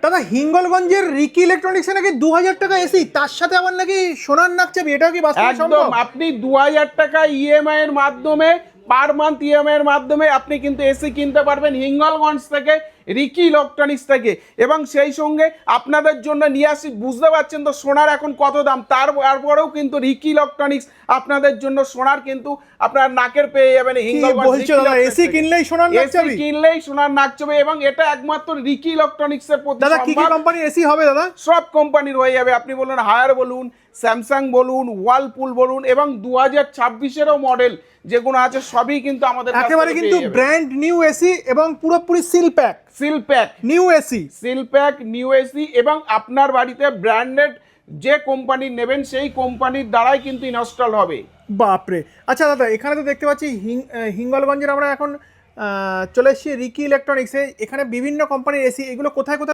দাদা হিঙ্গলগঞ্জের রিকি ইলেকট্রনিক্সে নাকি 2000 টাকা এসি, তার সাথে আবার নাকি সোনার নাক চাবি, এটাও কি বাস্তবে সম্ভব? একদম, আপনি 2000 টাকা ইএমআই এর মাধ্যমে, পার মান্থ ইএমআই এর মাধ্যমে আপনি কিন্তু এসি কিনতে পারবেন হিঙ্গলগঞ্জ থেকে, রিকি ইলেকট্রনিক্স থেকে। এবং সেই সঙ্গে আপনাদের জন্য নিয়ে আসি, বুঝতে পারছেন তো সোনার এখন কত দাম, তারপরেও কিন্তু রিকি ইলেকট্রনিক্স আপনাদের জন্য সোনার কিন্তু আপনার নাকের পেয়ে যাবেন হিঙ্গলগঞ্জ। এসি কিনলেই সোনার নাক চাবি? কিনলেই সোনার নাক চাবি, এবং এটা একমাত্র রিকি ইলেকট্রনিক্স এর প্রতি। দাদা কি কি কোম্পানির এসি হবে দাদা? সব কোম্পানির হয়ে যাবে, আপনি বলুন হায়ার বলুন, স্যামসাং বলুন, ওয়ালপুল বলুন, এবং 2026-এরও মডেল যেগুলো আছে সবই কিন্তু আমাদের একেবারে কিন্তু ব্র্যান্ড নিউ এসি এবং পুরোপুরি সিল প্যাক নিউ এসি, এবং আপনার বাড়িতে ব্র্যান্ডেড যে কোম্পানির নেবেন সেই কোম্পানির দ্বারাই কিন্তু ইনস্টল হবে। বাপরে। আচ্ছা দাদা, এখানে তো দেখতে পাচ্ছি হিঙ্গলগঞ্জের আমরা এখন চলে এসেছি রিকি ইলেকট্রনিক্সে, এখানে বিভিন্ন কোম্পানির এসি, এগুলো কোথায় কোথায়